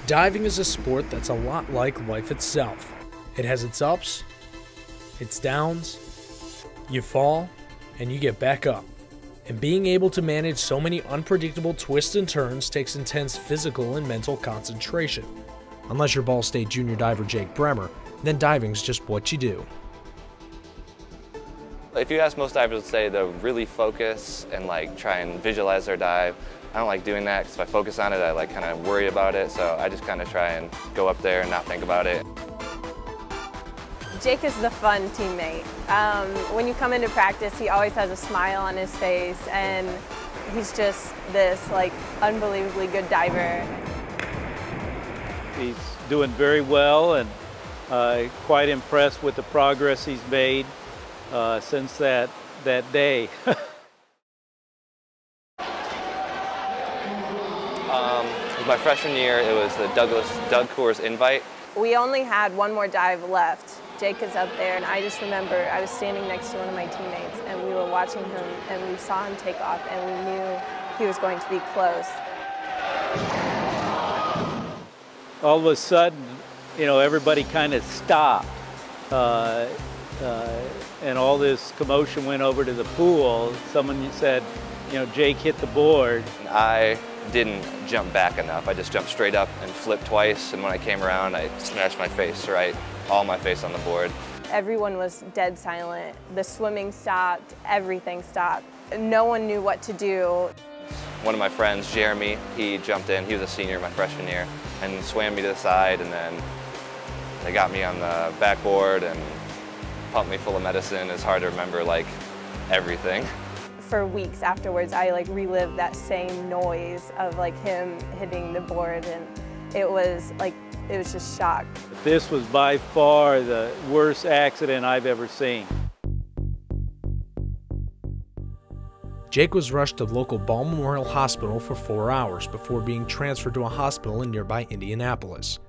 Diving is a sport that's a lot like life itself. It has its ups, its downs, you fall, and you get back up. And being able to manage so many unpredictable twists and turns takes intense physical and mental concentration. Unless you're Ball State junior diver Jake Brehmer, then diving's just what you do. If you ask most divers, say they'll really focus and try and visualize their dive. I don't like doing that because if I focus on it, I kind of worry about it. So I just kind of try and go up there and not think about it. Jake is the fun teammate. When you come into practice, he always has a smile on his face, and he's just this unbelievably good diver. He's doing very well, and quite impressed with the progress he's made since that day. My freshman year, it was the Doug Coors invite. We only had one more dive left. Jake is up there, and I just remember I was standing next to one of my teammates, and we were watching him, and we saw him take off, and we knew he was going to be close. All of a sudden, everybody kind of stopped, and all this commotion went over to the pool. Someone said, Jake hit the board. I didn't jump back enough. I just jumped straight up and flipped twice, and when I came around, I smashed my face, all my face on the board. Everyone was dead silent. The swimming stopped, everything stopped. No one knew what to do. One of my friends, Jeremy, he jumped in. He was a senior my freshman year, and swam me to the side, and then they got me on the backboard and pumped me full of medicine. It's hard to remember everything. For weeks afterwards, I relived that same noise of him hitting the board, and it was just shock. This was by far the worst accident I've ever seen. Jake was rushed to the local Ball Memorial Hospital for 4 hours before being transferred to a hospital in nearby Indianapolis.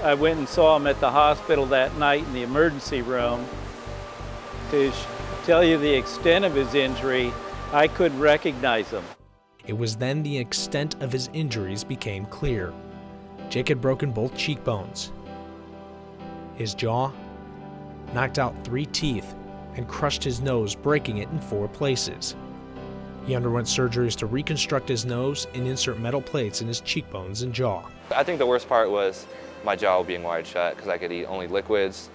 I went and saw him at the hospital that night in the emergency room. To tell you the extent of his injury, I couldn't recognize him. It was then the extent of his injuries became clear. Jake had broken both cheekbones, his jaw, knocked out 3 teeth, and crushed his nose, breaking it in 4 places. He underwent surgeries to reconstruct his nose and insert metal plates in his cheekbones and jaw. I think the worst part was my jaw being wired shut because I could eat only liquids,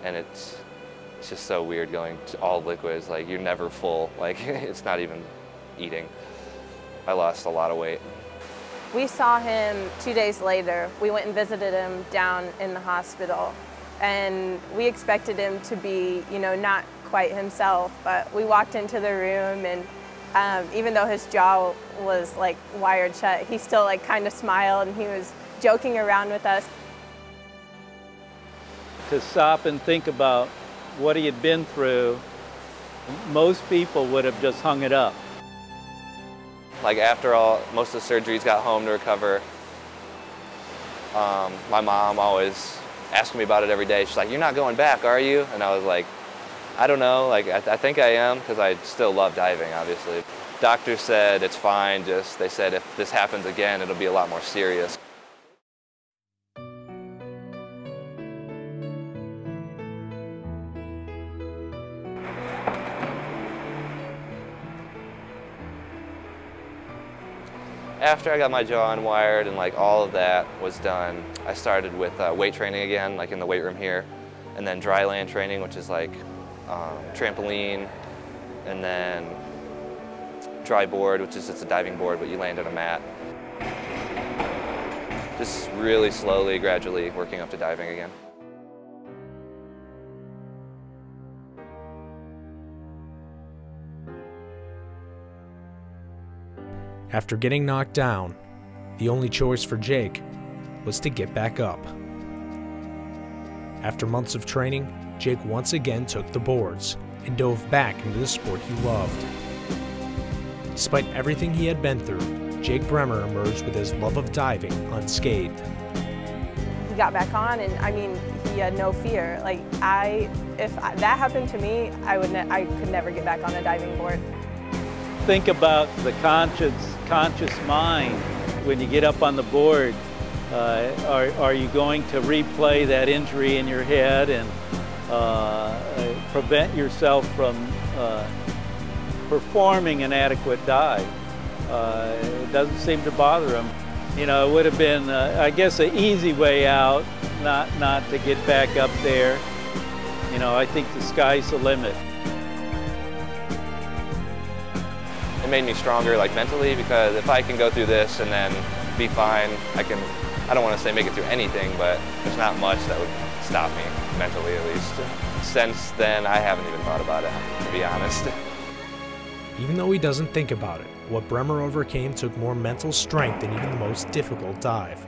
and it's just so weird going to all liquids. You're never full. It's not even eating. I lost a lot of weight. We saw him 2 days later. We went and visited him down in the hospital, and we expected him to be, not quite himself, but we walked into the room, and even though his jaw was wired shut, he still kind of smiled, and he was joking around with us. To stop and think about what he had been through, most people would have just hung it up. After all, most of the surgeries, got home to recover. My mom always asked me about it every day. She's like, "You're not going back, are you?" And I was like, "I don't know, I think I am," because I still love diving, obviously. Doctors said it's fine, they said if this happens again, it'll be a lot more serious. After I got my jaw unwired and all of that was done, I started with weight training again, in the weight room here, and then dry land training, which is trampoline, and then dry board, which is it's a diving board, but you land on a mat. Just really slowly, gradually working up to diving again. After getting knocked down, the only choice for Jake was to get back up. After months of training, Jake once again took the boards and dove back into the sport he loved. Despite everything he had been through, Jake Brehmer emerged with his love of diving unscathed. He got back on, and he had no fear. If that happened to me, I could never get back on a diving board. Think about the conscious mind when you get up on the board, are you going to replay that injury in your head and prevent yourself from performing an adequate dive? It doesn't seem to bother him. You know, it would have been, I guess, an easy way out, not to get back up there. You know, I think the sky's the limit. It made me stronger, like mentally, because if I can go through this and then be fine, I don't want to say make it through anything, but there's not much that would stop me, mentally at least. Since then, I haven't even thought about it, to be honest. Even though he doesn't think about it, what Brehmer overcame took more mental strength than even the most difficult dive.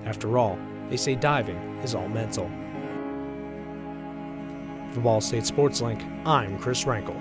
After all, they say diving is all mental. For Ball State Sports Link, I'm Chris Renkel.